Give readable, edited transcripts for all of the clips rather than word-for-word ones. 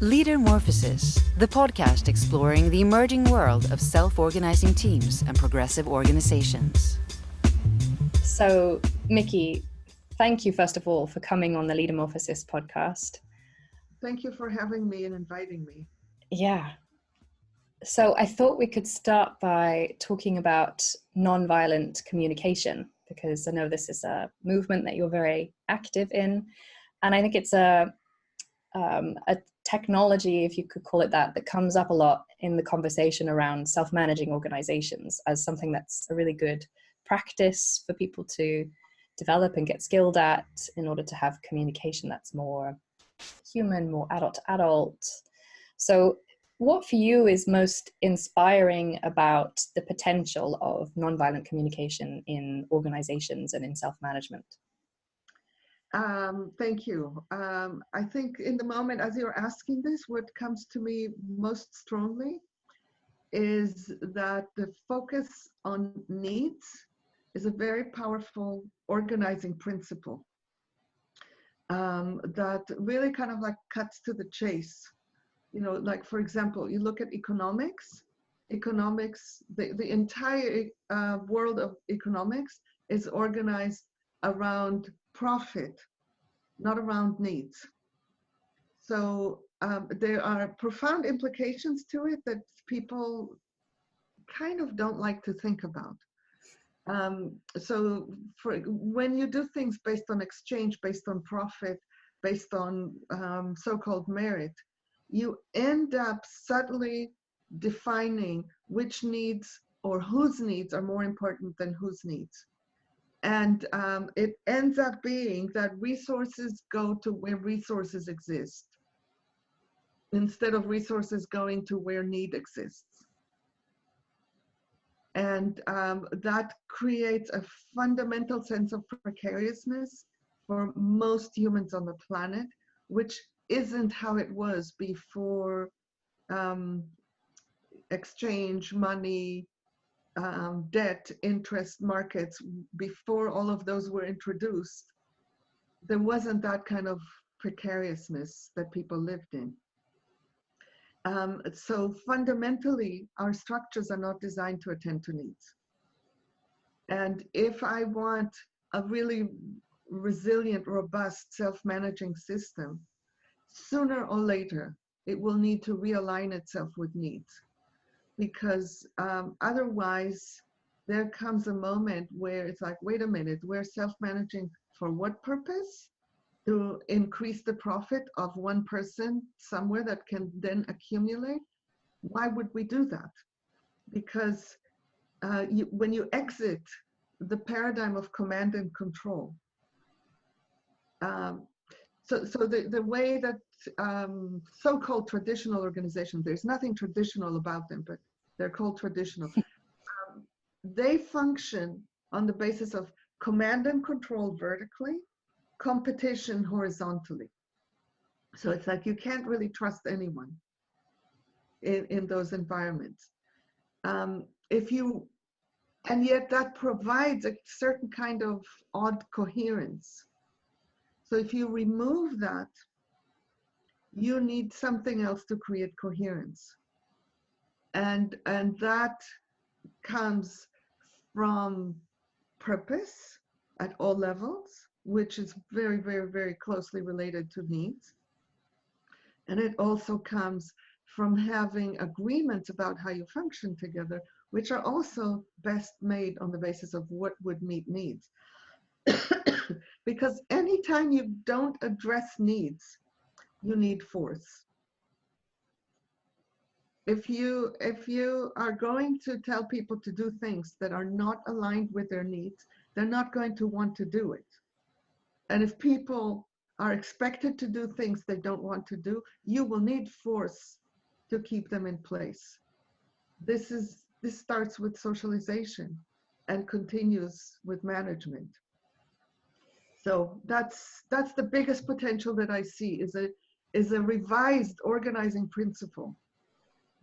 Leadermorphosis, the podcast exploring the emerging world of self-organizing teams and progressive organizations. So, Miki, thank you first of all for coming on the Leadermorphosis podcast. Thank you for having me and inviting me. Yeah. So I thought we could start by talking about nonviolent communication, because I know this is a movement that you're very active in. And I think it's a technology, if you could call it that comes up a lot in the conversation around self-managing organizations as something that's a really good practice for people to develop and get skilled at in order to have communication that's more human, more adult to adult. So what for you is most inspiring about the potential of nonviolent communication in organizations and in self-management? Thank you. I think in the moment, as you're asking this, what comes to me most strongly is that the focus on needs is a very powerful organizing principle that really kind of like cuts to the chase. You know, like for example, you look at economics, the entire world of economics is organized around profit, not around needs. So there are profound implications to it that people kind of don't like to think about. So when you do things based on exchange, based on profit, based on so-called merit, you end up subtly defining which needs or whose needs are more important than whose needs. And it ends up being that resources go to where resources exist instead of resources going to where need exists. And that creates a fundamental sense of precariousness for most humans on the planet, which isn't how it was before exchange, money, debt, interest markets. Before all of those were introduced, there wasn't that kind of precariousness that people lived in. So fundamentally, our structures are not designed to attend to needs. And if I want a really resilient, robust, self-managing system, sooner or later, it will need to realign itself with needs. Because otherwise, there comes a moment where it's like, wait a minute, we're self-managing for what purpose? To increase the profit of one person somewhere that can then accumulate? Why would we do that? Because when you exit the paradigm of command and control, so the way that so-called traditional organizations, there's nothing traditional about them, but they're called traditional. They function on the basis of command and control vertically, competition horizontally. So it's like you can't really trust anyone in those environments. And yet that provides a certain kind of odd coherence. So if you remove that, you need something else to create coherence. And that comes from purpose at all levels, which is very, very, very closely related to needs. And it also comes from having agreements about how you function together, which are also best made on the basis of what would meet needs. Because anytime you don't address needs, you need force. If you are going to tell people to do things that are not aligned with their needs, they're not going to want to do it. And if people are expected to do things they don't want to do, you will need force to keep them in place. This starts with socialization and continues with management. So that's the biggest potential that I see is a revised organizing principle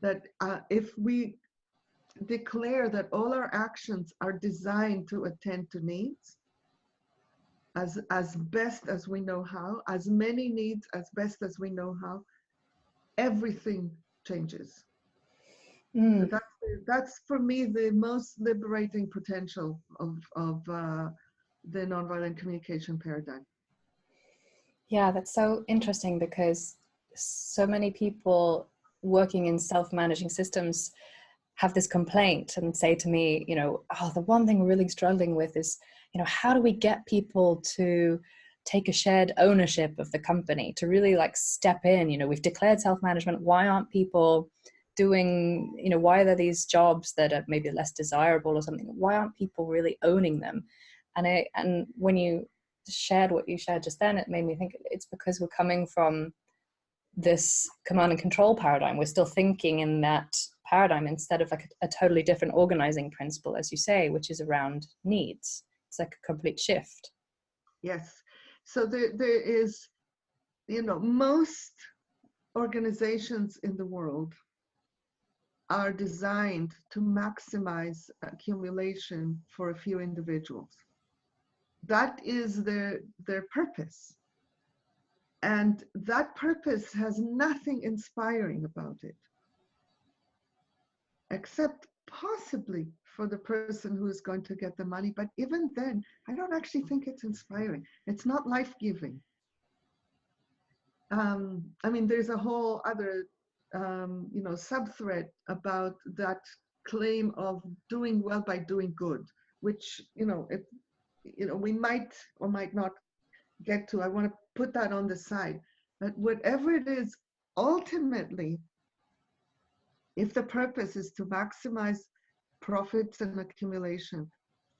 that if we declare that all our actions are designed to attend to needs as best as we know how, as many needs as best as we know how, everything changes. Mm. That's for me the most liberating potential of the nonviolent communication paradigm. Yeah, that's so interesting, because so many people working in self-managing systems have this complaint and say to me, you know, oh, the one thing we're really struggling with is, you know, how do we get people to take a shared ownership of the company, to really like step in? You know, we've declared self-management. Why aren't people doing, you know, why are there these jobs that are maybe less desirable or something? Why aren't people really owning them? And when you shared what you shared just then, it made me think it's because we're coming from this command and control paradigm. We're still thinking in that paradigm instead of like a totally different organizing principle, as you say, which is around needs. It's like a complete shift. Yes. So there is, you know, most organizations in the world are designed to maximize accumulation for a few individuals. That is their purpose. And that purpose has nothing inspiring about it, except possibly for the person who is going to get the money. But even then, I don't actually think it's inspiring. It's not life-giving. I mean, there's a whole other, you know, sub-thread about that claim of doing well by doing good, which, you know, we might or might not get to. I want to put that on the side. But whatever it is, ultimately, if the purpose is to maximize profits and accumulation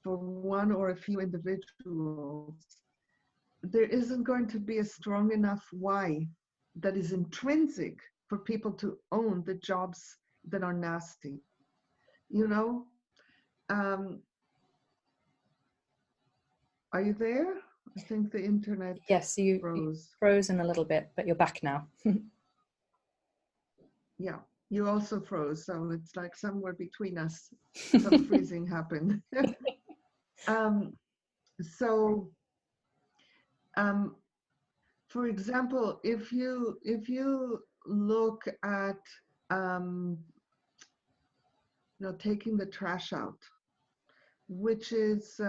for one or a few individuals, there isn't going to be a strong enough why that is intrinsic for people to own the jobs that are nasty. You know, are you there? I think the internet Yes, you frozen a little bit, but you're back now. Yeah, you also froze, so it's like somewhere between us, some freezing happened. So, for example, if you look at you know, taking the trash out, which is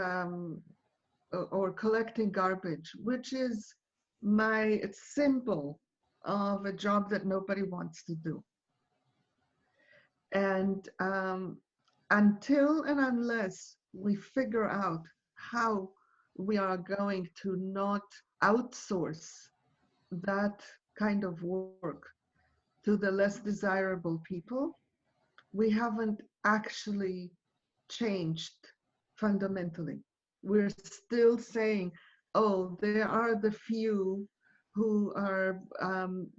or collecting garbage, which is my symbol of a job that nobody wants to do. And until and unless we figure out how we are going to not outsource that kind of work to the less desirable people, we haven't actually changed fundamentally. We're still saying, oh, there are the few who are,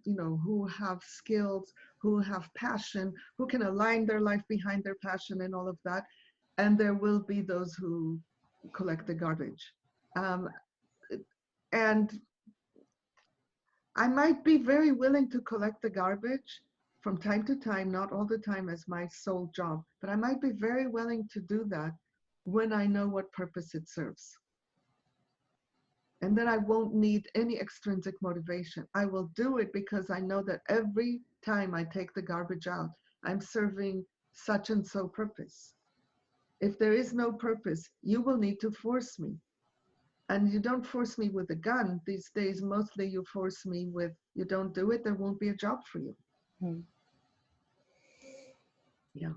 you know, who have skills, who have passion, who can align their life behind their passion and all of that. And there will be those who collect the garbage. And I might be very willing to collect the garbage from time to time, not all the time as my sole job, but I might be very willing to do that when I know what purpose it serves. And then I won't need any extrinsic motivation. I will do it because I know that every time I take the garbage out, I'm serving such and so purpose. If there is no purpose, you will need to force me. And you don't force me with a gun. These days, mostly you force me with, you don't do it, there won't be a job for you. Yeah.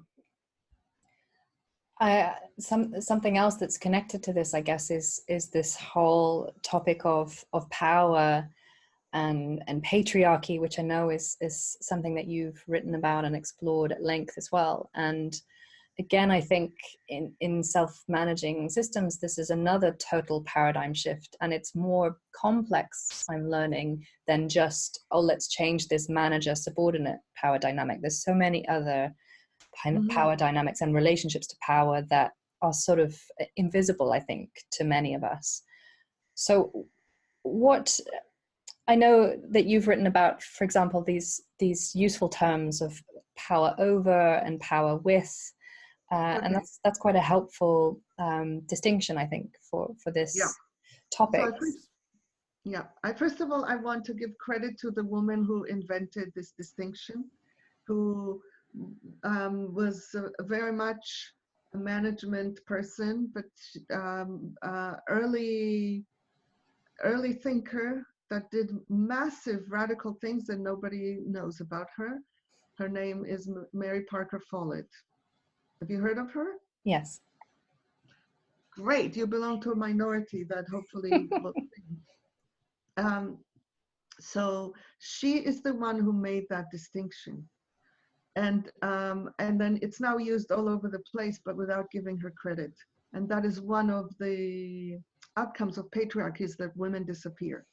Something else that's connected to this, I guess, is this whole topic of power and patriarchy, which I know is something that you've written about and explored at length as well. And again, I think in self-managing systems, this is another total paradigm shift, and it's more complex, I'm learning, than just, oh, let's change this manager-subordinate power dynamic. There's so many other power dynamics and relationships to power that are sort of invisible, I think, to many of us. So what, I know that you've written about, for example, these useful terms of power over and power with, and that's quite a helpful distinction, I think, for this topic. Yeah, first of all, I want to give credit to the woman who invented this distinction, who was very much a management person, but early thinker that did massive radical things and nobody knows about her. Her name is Mary Parker Follett. Have you heard of her? Yes. Great, you belong to a minority that hopefully will. So she is the one who made that distinction. And then it's now used all over the place, but without giving her credit. And that is one of the outcomes of patriarchy, is that women disappear.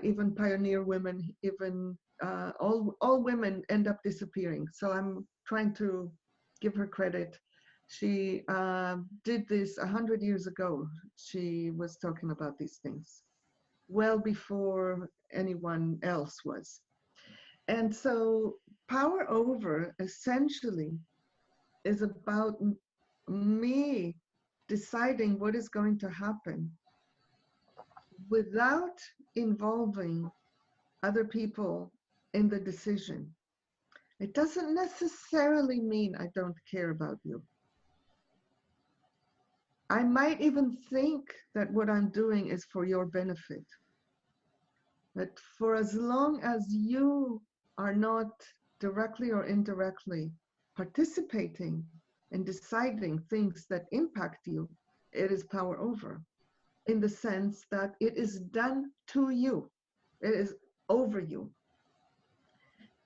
Even pioneer women, even all women end up disappearing. So I'm trying to give her credit. She did this 100 years ago. She was talking about these things well before anyone else was. And so power over essentially is about me deciding what is going to happen without involving other people in the decision. It doesn't necessarily mean I don't care about you. I might even think that what I'm doing is for your benefit. But for as long as you are not directly or indirectly participating in deciding things that impact you, it is power over, in the sense that it is done to you. It is over you.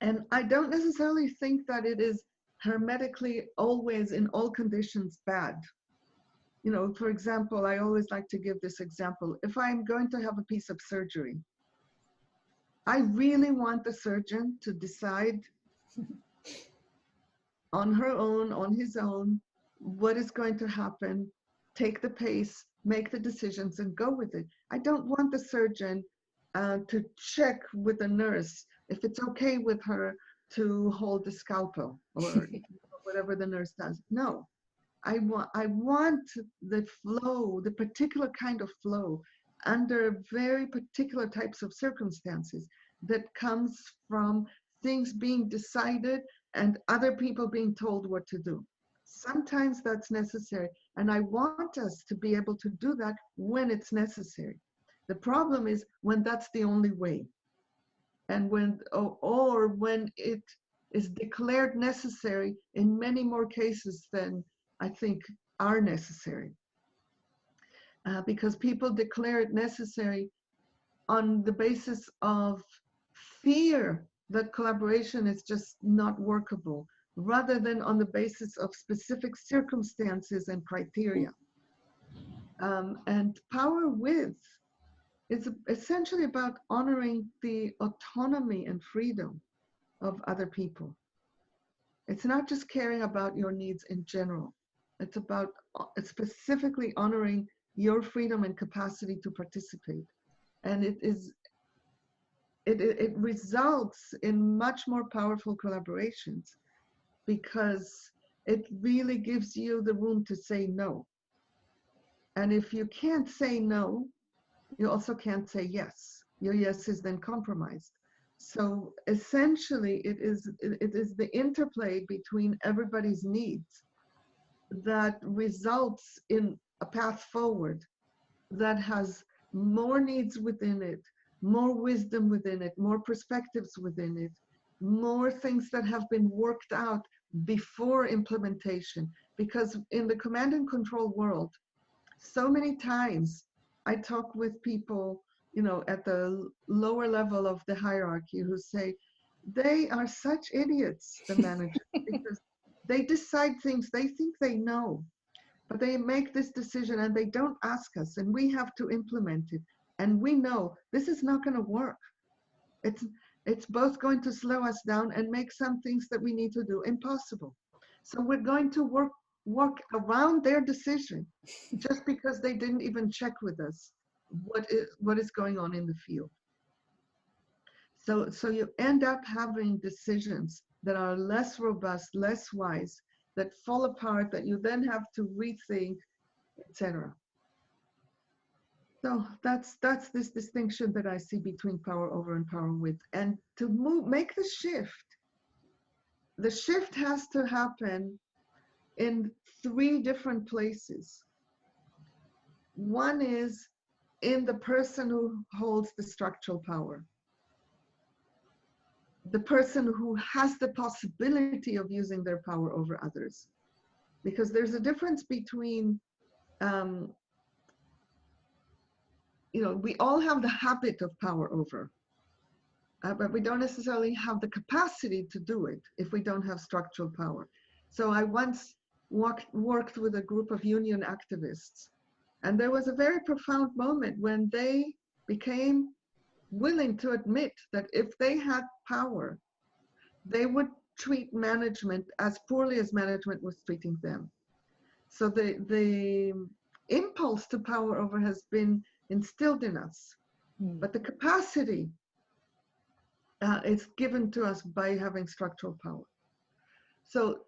And I don't necessarily think that it is hermetically always in all conditions bad. You know, for example, I always like to give this example. If I'm going to have a piece of surgery, I really want the surgeon to decide on her own, on his own, what is going to happen, take the pace, make the decisions, and go with it. I don't want the surgeon to check with the nurse if it's okay with her to hold the scalpel or whatever the nurse does. No, I want the flow, the particular kind of flow under very particular types of circumstances that comes from things being decided and other people being told what to do. Sometimes that's necessary, and I want us to be able to do that when it's necessary. The problem is when that's the only way, and when or when it is declared necessary in many more cases than I think are necessary. Because people declare it necessary on the basis of fear that collaboration is just not workable, rather than on the basis of specific circumstances and criteria. And power with is essentially about honoring the autonomy and freedom of other people. It's not just caring about your needs in general. It's about specifically honoring your freedom and capacity to participate. And it results in much more powerful collaborations because it really gives you the room to say no. And if you can't say no, you also can't say yes. Your yes is then compromised. So essentially, it is the interplay between everybody's needs that results in a path forward that has more needs within it, more wisdom within it, more perspectives within it, more things that have been worked out before implementation. Because in the command and control world, so many times I talk with people, you know, at the lower level of the hierarchy who say, they are such idiots, the managers, because they decide things they think they know, but they make this decision and they don't ask us, and we have to implement it. And we know this is not going to work. It's both going to slow us down and make some things that we need to do impossible. So we're going to work around their decision just because they didn't even check with us what is going on in the field. So you end up having decisions that are less robust, less wise, that fall apart, that you then have to rethink, etc. So that's this distinction that I see between power over and power with. And to make the shift has to happen in 3 different places. One is in the person who holds the structural power, the person who has the possibility of using their power over others. Because there's a difference between, we all have the habit of power over, but we don't necessarily have the capacity to do it if we don't have structural power. So I once worked with a group of union activists, and there was a very profound moment when they became willing to admit that if they had power, they would treat management as poorly as management was treating them. So the impulse to power over has been instilled in us, but the capacity is given to us by having structural power. So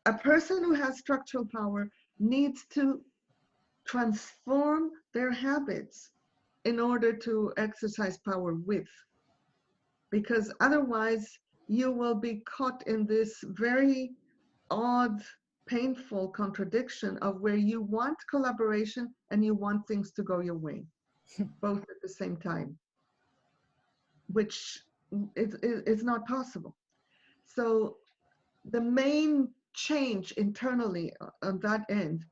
a person who has structural power needs to transform their habits in order to exercise power with, because otherwise you will be caught in this very odd, painful contradiction of where you want collaboration and you want things to go your way, both at the same time, which is not possible. So the main change internally on that end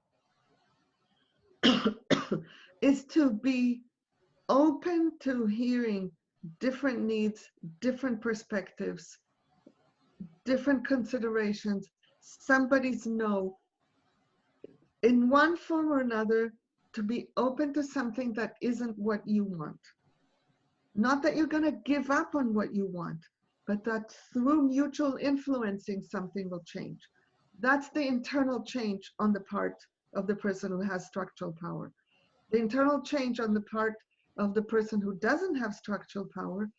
is to be open to hearing different needs, different perspectives, different considerations, somebody's no, in one form or another, to be open to something that isn't what you want. Not that you're going to give up on what you want, but that through mutual influencing, something will change. That's the internal change on the part of the person who has structural power. The internal change on the part of the person who doesn't have structural power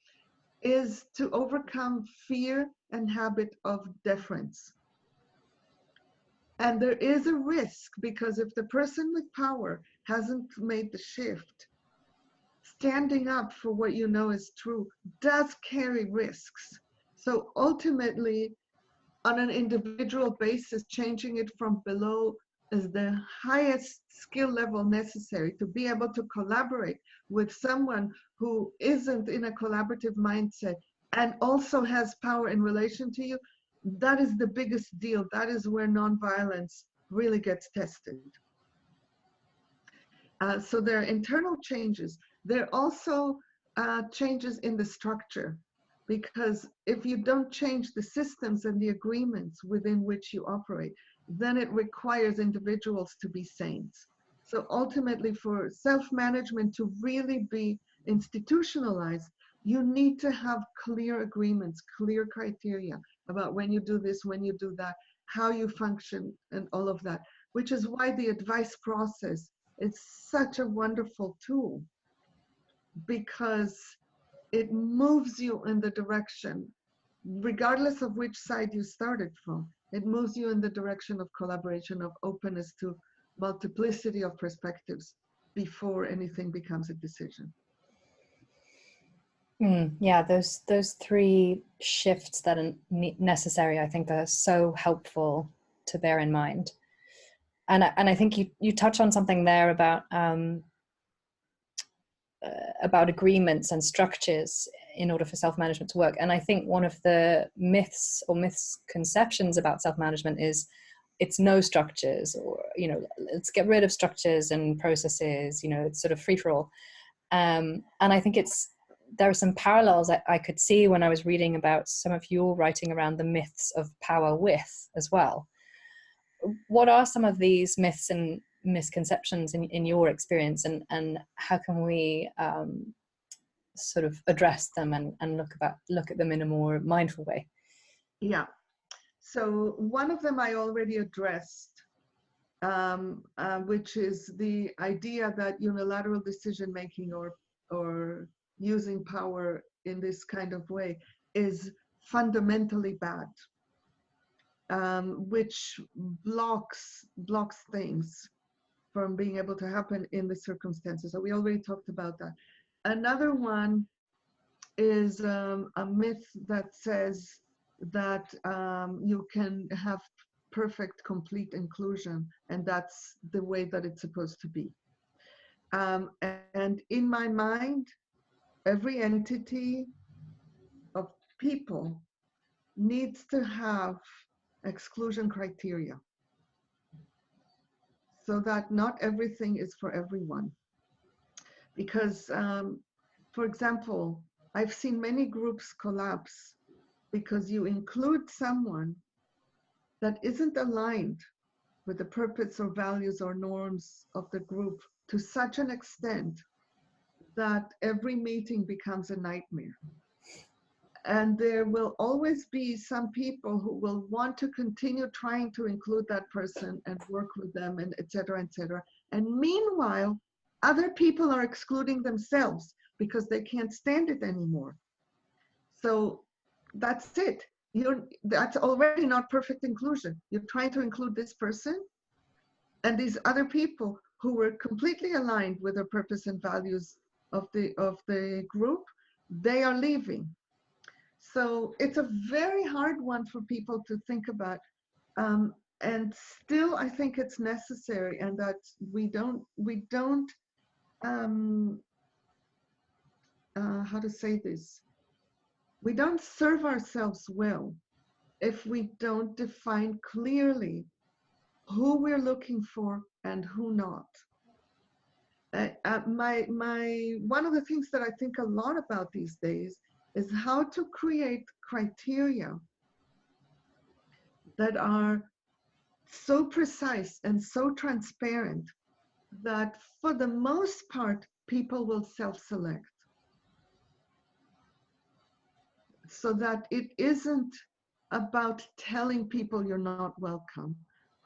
is to overcome fear and habit of deference. And there is a risk, because if the person with power hasn't made the shift, standing up for what you know is true does carry risks. So ultimately, on an individual basis, changing it from below is the highest skill level necessary to be able to collaborate with someone who isn't in a collaborative mindset and also has power in relation to you. That is the biggest deal. That is where nonviolence really gets tested. So there are internal changes. There are also changes in the structure, because if you don't change the systems and the agreements within which you operate, then it requires individuals to be saints. So ultimately, for self-management to really be institutionalized, you need to have clear agreements, clear criteria about when you do this, when you do that, how you function, and all of that, which is why the advice process is such a wonderful tool, because it moves you in the direction, regardless of which side you started from, it moves you in the direction of collaboration, of openness to multiplicity of perspectives before anything becomes a decision. Yeah, those 3 shifts that are necessary, I think, are so helpful to bear in mind. And I think you touch on something there about agreements and structures in order for self-management to work. And I think one of the myths or misconceptions about self-management is it's no structures, or, let's get rid of structures and processes, it's sort of free-for-all. And I think there are some parallels I could see when I was reading about some of your writing around the myths of power with as well. What are some of these myths and misconceptions in your experience, and how can we sort of address them and look at them in a more mindful way? Yeah. So one of them I already addressed, which is the idea that unilateral decision making or using power in this kind of way is fundamentally bad, which blocks things. from being able to happen in the circumstances. So we already talked about that. Another one is a myth that says that you can have perfect, complete inclusion, and that's the way that it's supposed to be. And in my mind, every entity of people needs to have exclusion criteria so that not everything is for everyone. Because, for example, I've seen many groups collapse because you include someone that isn't aligned with the purpose or values or norms of the group to such an extent that every meeting becomes a nightmare. And there will always be some people who will want to continue trying to include that person and work with them, and et cetera, et cetera. And meanwhile, other people are excluding themselves because they can't stand it anymore. So that's it. That's already not perfect inclusion. You're trying to include this person, and these other people who were completely aligned with the purpose and values of the group, they are leaving. So it's a very hard one for people to think about. And still, I think it's necessary, and that we don't how to say this? We don't serve ourselves well if we don't define clearly who we're looking for and who not. One of the things that I think a lot about these days is how to create criteria that are so precise and so transparent that for the most part, people will self-select. So that it isn't about telling people you're not welcome.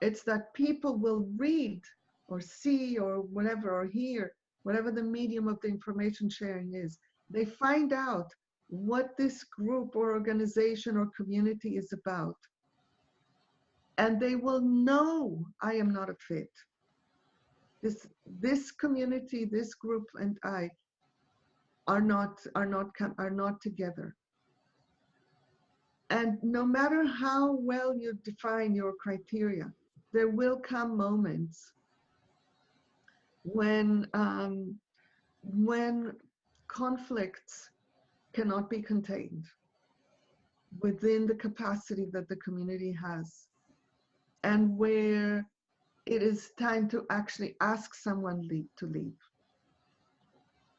It's that people will read or see or whatever, or hear, whatever the medium of the information sharing is. They find out what this group or organization or community is about. And they will know I am not a fit. This community, this group, and I are not together. And no matter how well you define your criteria, there will come moments when conflicts cannot be contained within the capacity that the community has, and where it is time to actually ask someone to leave.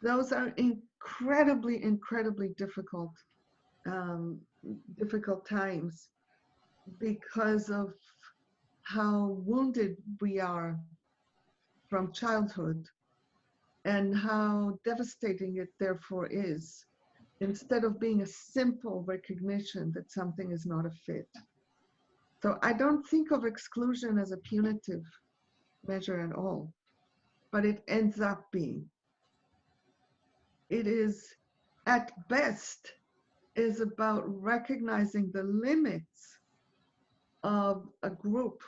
Those are incredibly, incredibly difficult times because of how wounded we are from childhood and how devastating it therefore is, instead of being a simple recognition that something is not a fit. So I don't think of exclusion as a punitive measure at all, but it ends up being. It is, at best, is about recognizing the limits of a group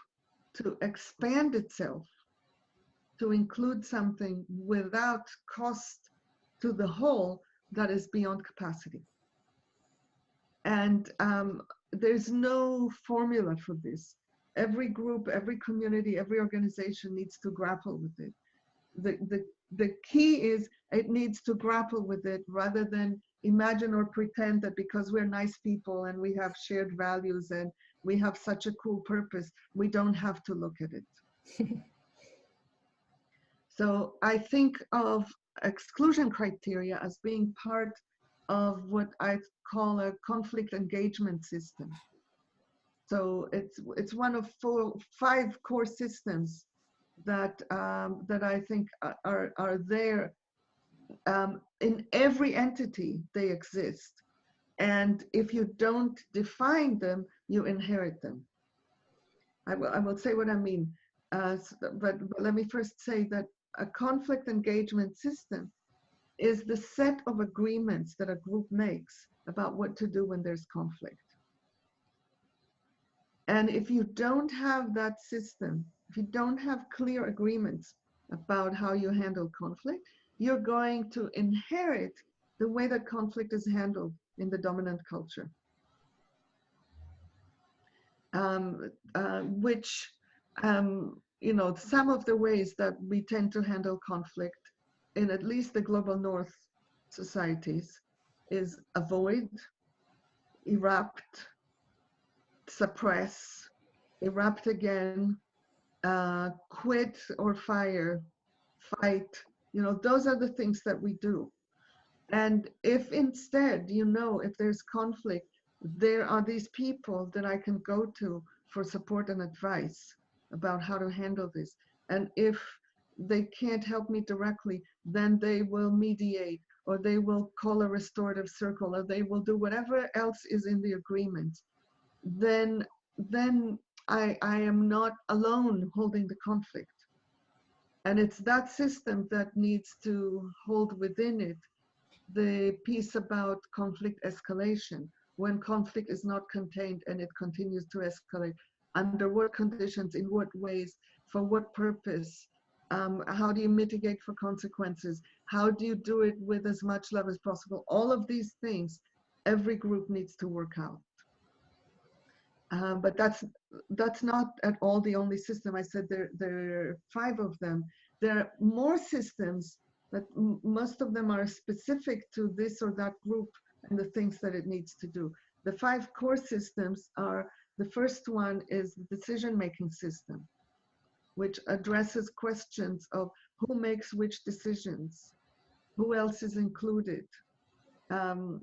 to expand itself, to include something without cost to the whole that is beyond capacity. And there's no formula for this. Every group, every community, every organization needs to grapple with it. The key is it needs to grapple with it rather than imagine or pretend that because we're nice people and we have shared values and we have such a cool purpose, we don't have to look at it. So I think of exclusion criteria as being part of what I call a conflict engagement system. So it's one of 5 core systems that I think are there in every entity. They exist, and if you don't define them, you inherit them. I will say what I mean, but let me first say that a conflict engagement system is the set of agreements that a group makes about what to do when there's conflict. And if you don't have that system, if you don't have clear agreements about how you handle conflict, you're going to inherit the way that conflict is handled in the dominant culture. Which, you know, some of the ways that we tend to handle conflict in at least the global north societies is avoid, erupt, suppress, erupt again, quit or fire, fight. You know, those are the things that we do. And if instead, you know, if there's conflict, there are these people that I can go to for support and advice about how to handle this. And if they can't help me directly, then they will mediate, or they will call a restorative circle, or they will do whatever else is in the agreement. Then I am not alone holding the conflict. And it's that system that needs to hold within it the piece about conflict escalation. When conflict is not contained and it continues to escalate, under what conditions, in what ways, for what purpose, how do you mitigate for consequences, how do you do it with as much love as possible? All of these things, every group needs to work out. But that's not at all the only system. I said there are 5 of them. There are more systems, but most of them are specific to this or that group and the things that it needs to do. The 5 core systems are, the first one is the decision-making system, which addresses questions of who makes which decisions, who else is included, who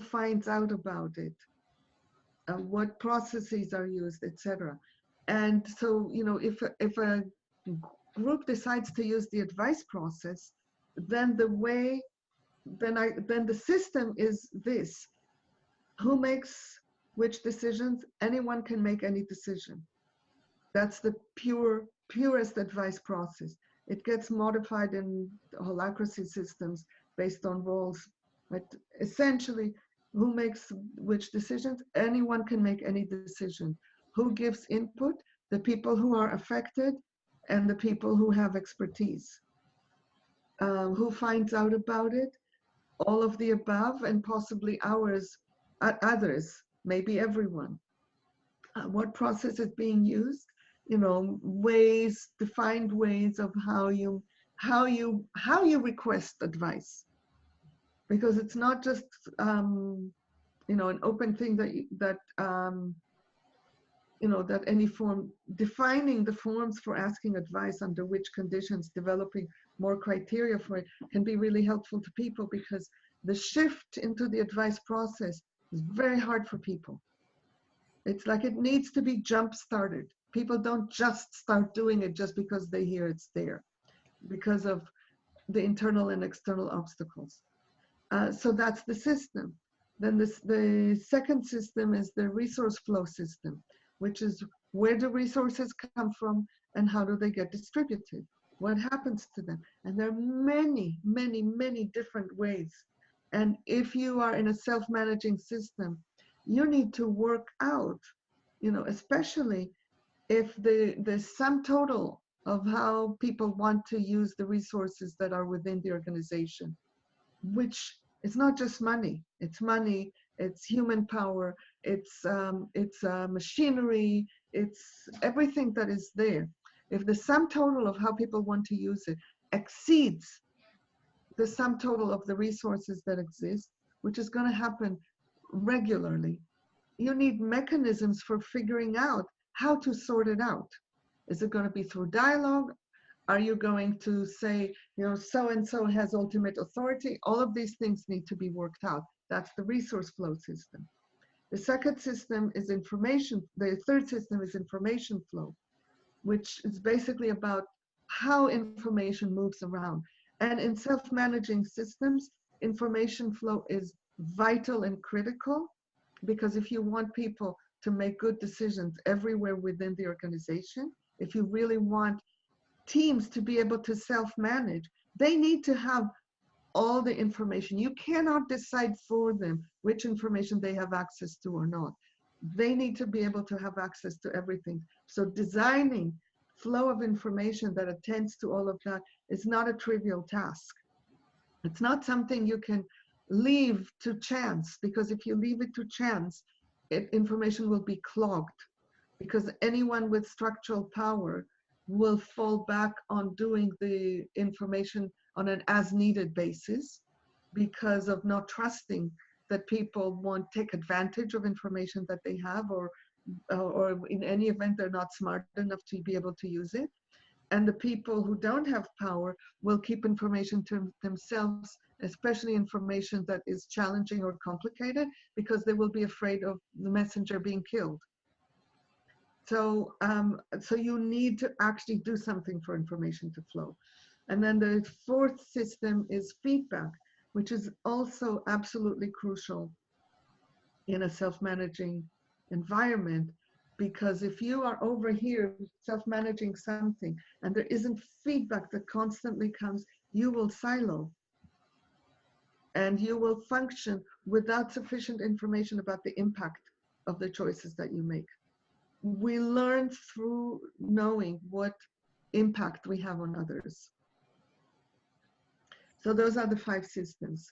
finds out about it, what processes are used, etc. And so, you know, if a group decides to use the advice process, then the system is this: who makes which decisions? Anyone can make any decision. That's the purest advice process. It gets modified in holacracy systems based on roles, but essentially, who makes which decisions? Anyone can make any decision. Who gives input? The people who are affected and the people who have expertise. Who finds out about it? All of the above, and possibly others, maybe everyone. What process is being used? You know, ways, defined ways of how you request advice, because it's not just you know, an open thing that you know, that any form, defining the forms for asking advice, under which conditions, developing more criteria for it, can be really helpful to people, because the shift into the advice process is very hard for people. It's like it needs to be jump started. People don't just start doing it just because they hear it's there, because of the internal and external obstacles. So that's the system. Then the second system is the resource flow system, which is where do resources come from and how do they get distributed? What happens to them? And there are many, many, many different ways. And if you are in a self-managing system, you need to work out, you know, especially if the sum total of how people want to use the resources that are within the organization, which is not just money, it's human power, it's machinery, it's everything that is there. If the sum total of how people want to use it exceeds the sum total of the resources that exist, which is going to happen regularly, you need mechanisms for figuring out how to sort it out. Is it going to be through dialogue? Are you going to say, you know, so-and-so has ultimate authority? All of these things need to be worked out. That's the resource flow system. The second system is information. The third system is information flow, which is basically about how information moves around. And in self-managing systems, information flow is vital and critical, because if you want people to make good decisions everywhere within the organization, if you really want teams to be able to self-manage, they need to have all the information. You cannot decide for them which information they have access to or not. They need to be able to have access to everything. So designing flow of information that attends to all of that is not a trivial task. It's not something you can leave to chance, because if you leave it to chance, information will be clogged, because anyone with structural power will fall back on doing the information on an as-needed basis because of not trusting that people won't take advantage of information that they have, or in any event, they're not smart enough to be able to use it. And the people who don't have power will keep information to themselves, especially information that is challenging or complicated, because they will be afraid of the messenger being killed. So, so you need to actually do something for information to flow. And then the fourth system is feedback, which is also absolutely crucial in a self-managing environment, because if you are over here self-managing something and there isn't feedback that constantly comes, you will silo and you will function without sufficient information about the impact of the choices that you make. We learn through knowing what impact we have on others. So those are the 5 systems.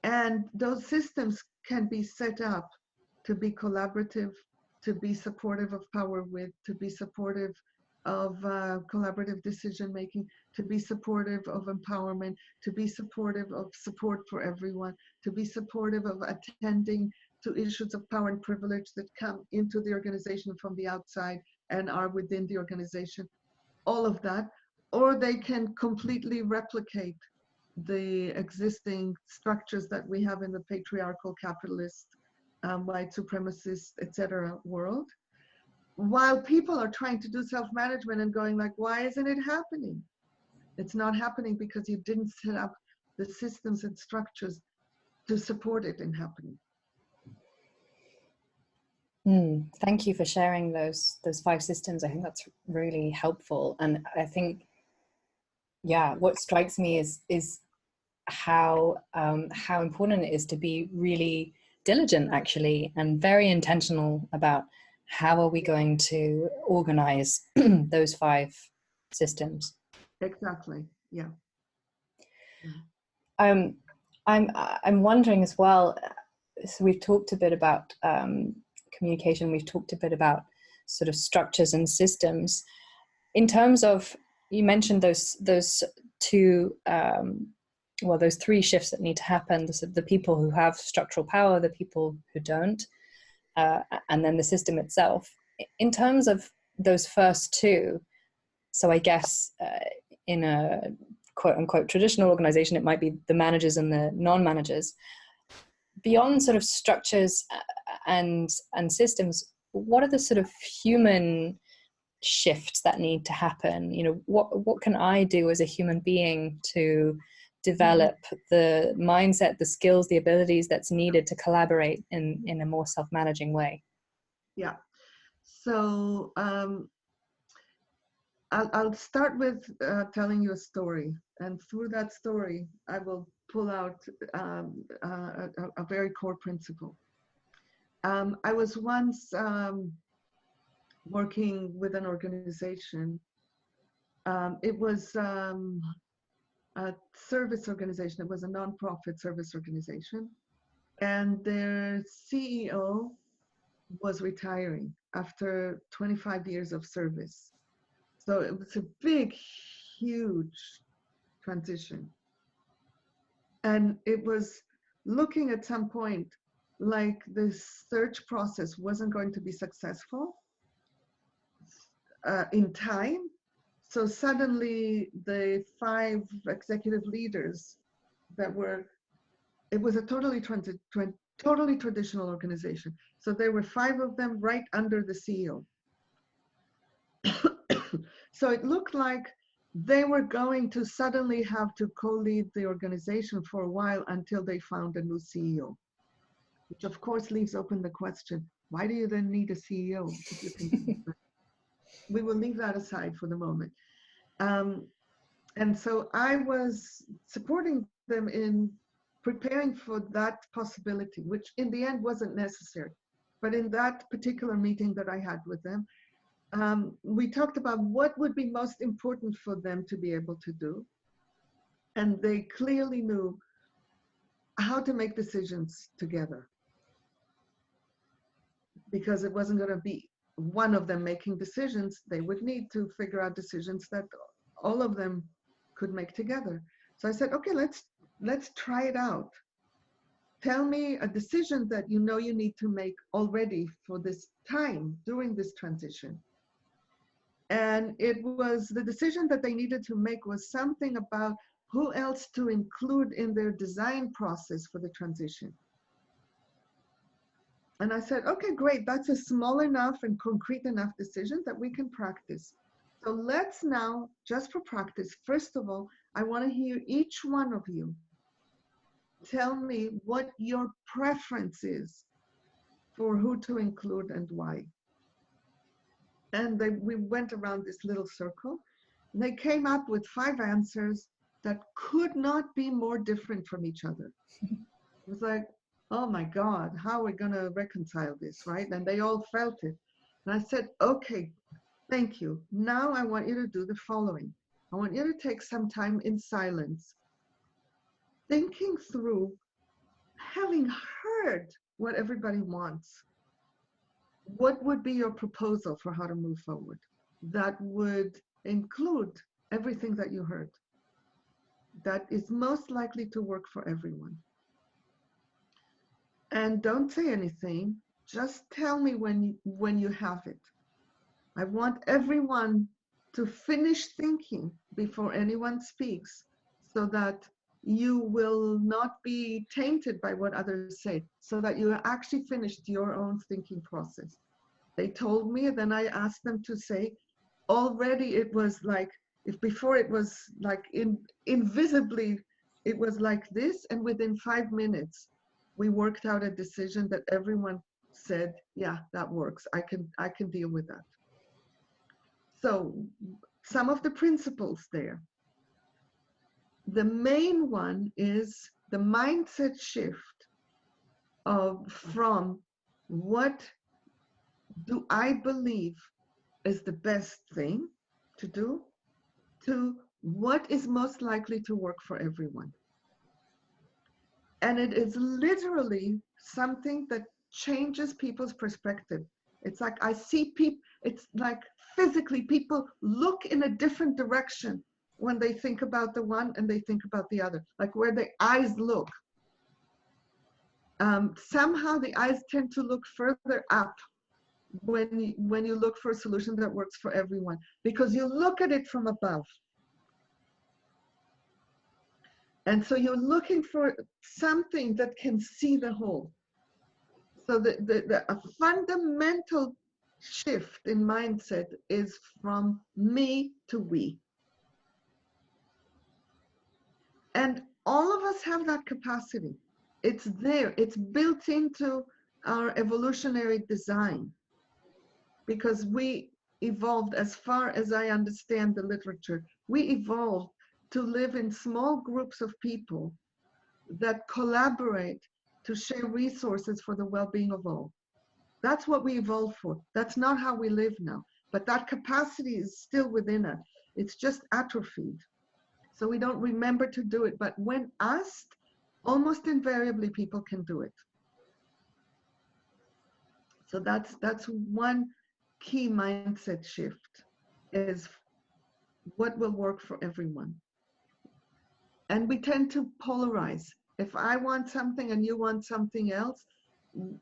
And those systems can be set up to be collaborative, to be supportive of power with, to be supportive of collaborative decision-making, to be supportive of empowerment, to be supportive of support for everyone, to be supportive of attending to issues of power and privilege that come into the organization from the outside and are within the organization, all of that. Or they can completely replicate the existing structures that we have in the patriarchal, capitalist, white supremacist, etc. world, while people are trying to do self-management and going like, why isn't it happening? It's not happening because you didn't set up the systems and structures to support it in happening. Thank you for sharing those 5 systems. I think that's really helpful. And I think, yeah, what strikes me is how important it is to be really diligent, actually, and very intentional about how are we going to organize those 5 systems. Exactly. Yeah. I'm wondering as well. So we've talked a bit about communication. We've talked a bit about sort of structures and systems. In terms of, you mentioned those 2. Well, those 3 shifts that need to happen, the people who have structural power, the people who don't, and then the system itself. In terms of those first 2, so I guess in a quote unquote traditional organization, it might be the managers and the non-managers. Beyond sort of structures and systems, what are the sort of human shifts that need to happen? You know, what can I do as a human being to develop the mindset, the skills, the abilities that's needed to collaborate in a more self-managing way? Yeah. So I'll start with telling you a story, and through that story, I will pull out a very core principle. I was once working with an organization. It was a service organization. It was a nonprofit service organization, and their CEO was retiring after 25 years of service. So it was a big, huge transition. And it was looking at some point like this search process wasn't going to be successful in time. So suddenly the 5 executive leaders that were, it was a totally traditional organization. So there were 5 of them right under the CEO. So it looked like they were going to suddenly have to co-lead the organization for a while until they found a new CEO, which of course leaves open the question, why do you then need a CEO if you can do that? We will leave that aside for the moment. And so I was supporting them in preparing for that possibility, which in the end wasn't necessary. But in that particular meeting that I had with them, we talked about what would be most important for them to be able to do. And they clearly knew how to make decisions together, because it wasn't going to be one of them making decisions. They would need to figure out decisions that all of them could make together. So I said, okay, let's try it out. Tell me a decision that you know you need to make already for this time during this transition. And it was the decision that they needed to make was something about who else to include in their design process for the transition. And I said, okay, great. That's a small enough and concrete enough decision that we can practice. So let's now, just for practice, first of all, I want to hear each one of you tell me what your preference is for who to include and why. And we went around this little circle. And they came up with 5 answers that could not be more different from each other. It was like, oh my God, how are we going to reconcile this, right? And they all felt it. And I said, okay, thank you. Now I want you to do the following. I want you to take some time in silence, thinking through, having heard what everybody wants. What would be your proposal for how to move forward that would include everything that you heard, that is most likely to work for everyone? And don't say anything, just tell me when you have it. I want everyone to finish thinking before anyone speaks, so that you will not be tainted by what others say, so that you actually finished your own thinking process. They told me, then I asked them to say, already it was like, if before it was like invisibly, it was like this, and within 5 minutes, we worked out a decision that everyone said, yeah, that works. I can deal with that. So some of the principles there. The main one is the mindset shift from what do I believe is the best thing to do to what is most likely to work for everyone. And it is literally something that changes people's perspective. It's like I see people, it's like physically people look in a different direction when they think about the one and they think about the other, like where the eyes look. Somehow the eyes tend to look further up when you look for a solution that works for everyone, because you look at it from above. And so you're looking for something that can see the whole. So a fundamental shift in mindset is from me to we. And all of us have that capacity. It's there. It's built into our evolutionary design, because we evolved, as far as I understand the literature, we evolved to live in small groups of people that collaborate to share resources for the well-being of all. That's what we evolved for. That's not how we live now. But that capacity is still within us. It's just atrophied. So we don't remember to do it. But when asked, almost invariably people can do it. So that's one key mindset shift, is what will work for everyone. And we tend to polarize. If I want something and you want something else,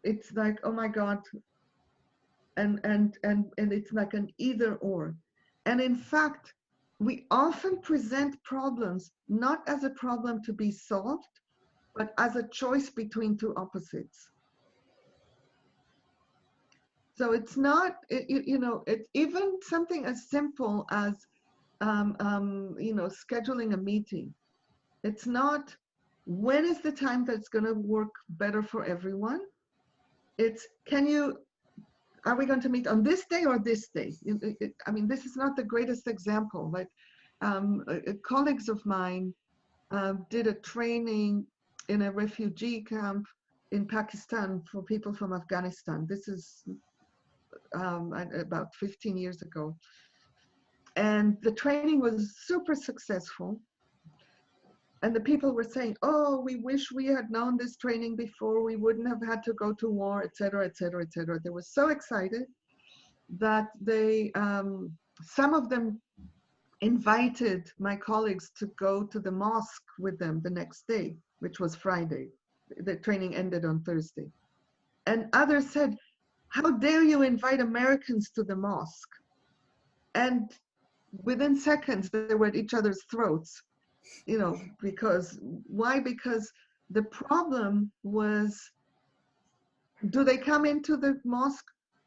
it's like, oh my God. And it's like an either or. And in fact, we often present problems not as a problem to be solved, but as a choice between two opposites. So it's not, it's even something as simple as, scheduling a meeting. It's not, when is the time that's going to work better for everyone? It's, are we going to meet on this day or this day? I mean, this is not the greatest example. Like colleagues of mine did a training in a refugee camp in Pakistan for people from Afghanistan. This is about 15 years ago. And the training was super successful. And the people were saying, oh, we wish we had known this training before, we wouldn't have had to go to war, et cetera, et cetera, et cetera. They were so excited that they, some of them invited my colleagues to go to the mosque with them the next day, which was Friday. The training ended on Thursday. And others said, how dare you invite Americans to the mosque? And within seconds, they were at each other's throats, you know, because, why? Because the problem was, do they come into the mosque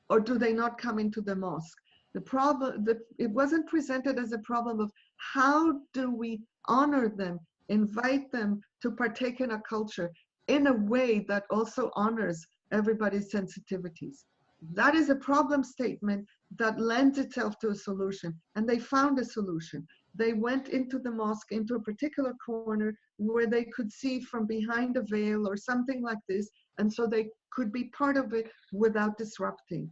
or do they not come into the mosque? The problem, it wasn't presented as a problem of how do we honor them, invite them to partake in a culture in a way that also honors everybody's sensitivities. That is a problem statement that lends itself to a solution, and they found a solution. They went into the mosque, into a particular corner where they could see from behind a veil or something like this, and so they could be part of it without disrupting.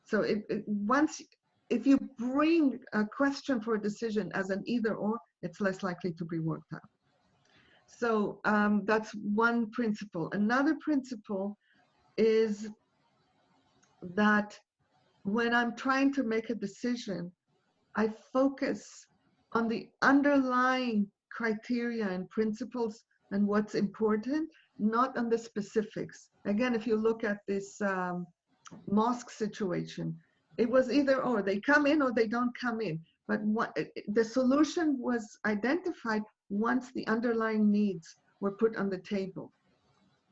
So once, if you bring a question for a decision as an either or, it's less likely to be worked out. So that's one principle. Another principle is that when I'm trying to make a decision, I focus on the underlying criteria and principles and what's important, not on the specifics. Again, if you look at this mosque situation, it was either or, they come in or they don't come in. But the solution was identified once the underlying needs were put on the table,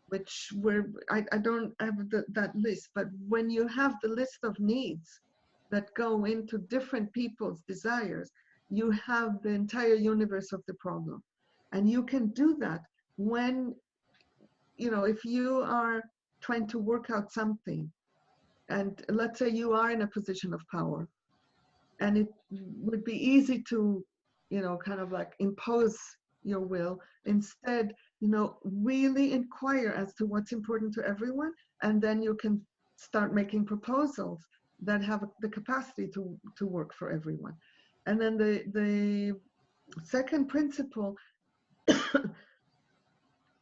which were, I don't have that list, but when you have the list of needs that go into different people's desires, you have the entire universe of the problem. And you can do that when, you know, if you are trying to work out something, and let's say you are in a position of power, and it would be easy to, you know, kind of like impose your will. Instead, you know, really inquire as to what's important to everyone, and then you can start making proposals that have the capacity to work for everyone. And then the second principle,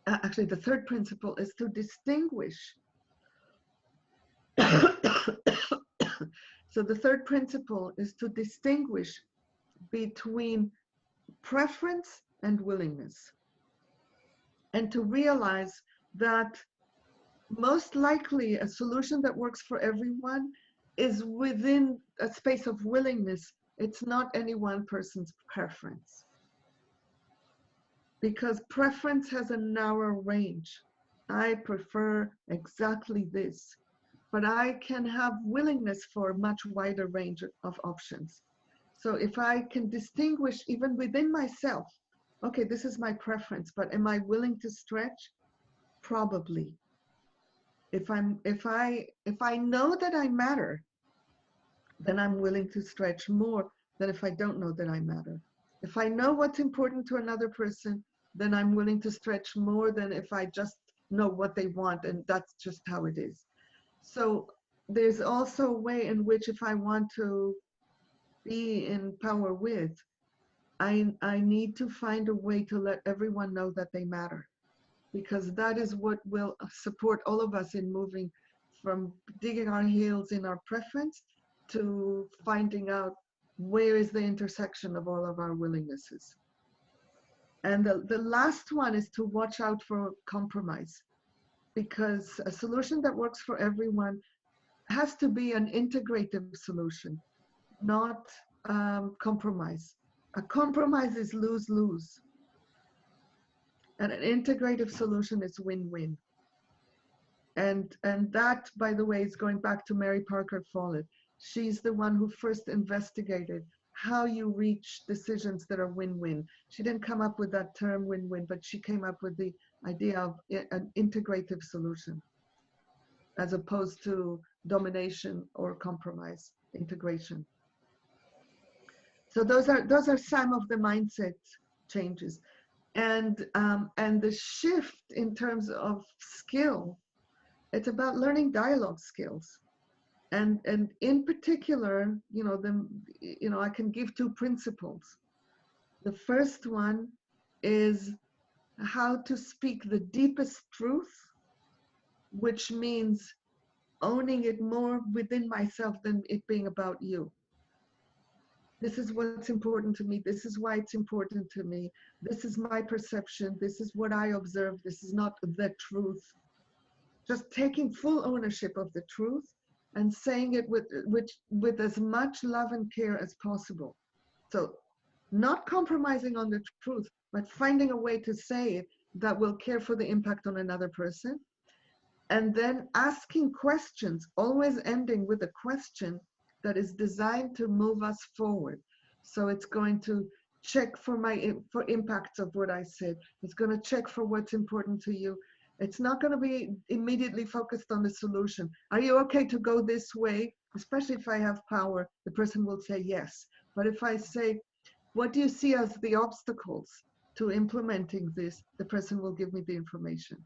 actually the third principle, is to distinguish. So the third principle is to distinguish between preference and willingness, and to realize that most likely a solution that works for everyone is within a space of willingness. It's not any one person's preference, because preference has a narrow range. I prefer exactly this, but I can have willingness for a much wider range of options. So if I can distinguish even within myself, okay, this is my preference, but am I willing to stretch? Probably. If I know that I matter, then I'm willing to stretch more than if I don't know that I matter. If I know what's important to another person, then I'm willing to stretch more than if I just know what they want and that's just how it is. So there's also a way in which, if I want to be in power with, I need to find a way to let everyone know that they matter, because that is what will support all of us in moving from digging our heels in our preference to finding out where is the intersection of all of our willingnesses. And the last one is to watch out for compromise, because a solution that works for everyone has to be an integrative solution, not compromise. A compromise is lose-lose. And an integrative solution is win-win. And that, by the way, is going back to Mary Parker Follett. She's the one who first investigated how you reach decisions that are win-win. She didn't come up with that term win-win, but she came up with the idea of an integrative solution, as opposed to domination or compromise, integration. So those are some of the mindset changes. And the shift in terms of skill, it's about learning dialogue skills And in particular, I can give two principles. The first one is how to speak the deepest truth, which means owning it more within myself than it being about you. This is what's important to me. This is why it's important to me. This is my perception. This is what I observe. This is not the truth. Just taking full ownership of the truth and saying it with as much love and care as possible. So not compromising on the truth, but finding a way to say it that will care for the impact on another person. And then asking questions, always ending with a question that is designed to move us forward. So it's going to check for impacts of what I said. It's going to check for what's important to you. It's not going to be immediately focused on the solution. Are you okay to go this way? Especially if I have power, the person will say yes. But if I say, what do you see as the obstacles to implementing this? The person will give me the information.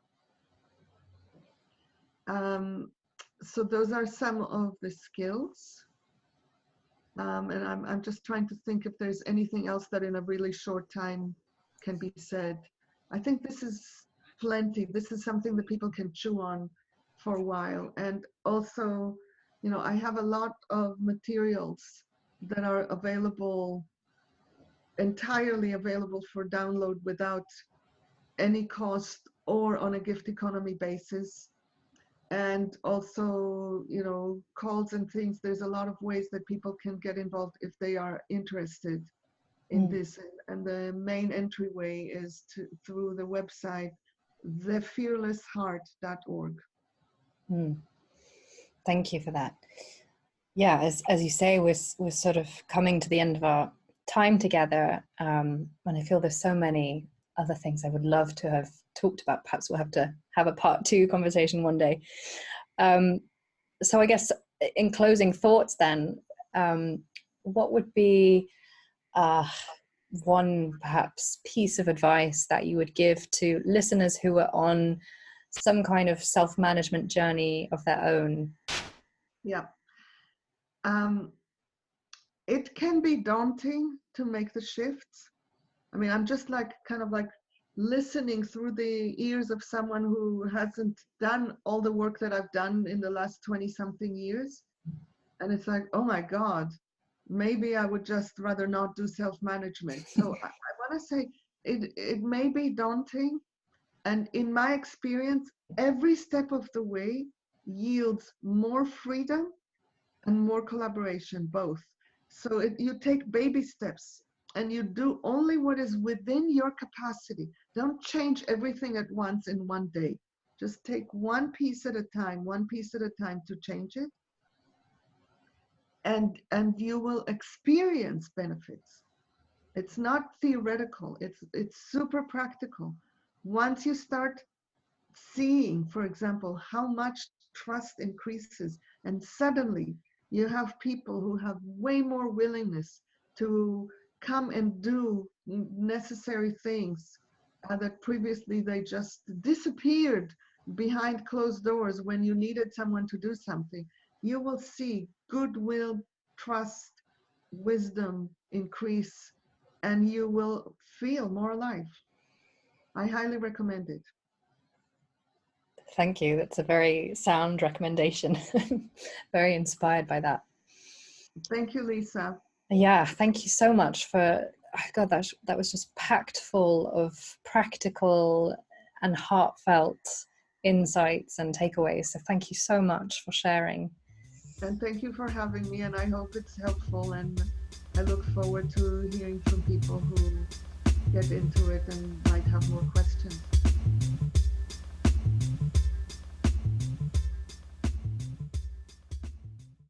So those are some of the skills. And I'm just trying to think if there's anything else that in a really short time can be said. I think this is plenty. This is something that people can chew on for a while. And also, I have a lot of materials that are available, entirely available for download without any cost or on a gift economy basis. And also, calls and things. There's a lot of ways that people can get involved if they are interested in this. And the main entryway is through the website, thefearlessheart.org. Thank you for that. Yeah, as you say, we're sort of coming to the end of our time together, and I feel there's so many other things I would love to have talked about. Perhaps we'll have to have a part 2 conversation one day. So I guess in closing thoughts then, what would be one perhaps piece of advice that you would give to listeners who are on some kind of self-management journey of their own? Yeah. It can be daunting to make the shifts. I mean, I'm just kind of listening through the ears of someone who hasn't done all the work that I've done in the last 20-something years. And it's like, oh my God, maybe I would just rather not do self-management. So I want to say it may be daunting. And in my experience, every step of the way yields more freedom and more collaboration, both. So you take baby steps and you do only what is within your capacity. Don't change everything at once in one day. Just take one piece at a time to change it. And you will experience benefits. It's not theoretical, it's super practical. Once you start seeing, for example, how much trust increases, and suddenly you have people who have way more willingness to come and do necessary things that previously they just disappeared behind closed doors when you needed someone to do something, you will see goodwill, trust, wisdom increase, and you will feel more alive. I highly recommend it. Thank you. That's a very sound recommendation. Very inspired by that. Thank you, Lisa. Yeah, thank you so much for, God, that was just packed full of practical and heartfelt insights and takeaways. So thank you so much for sharing. And thank you for having me, and I hope it's helpful, and I look forward to hearing from people who get into it and might have more questions.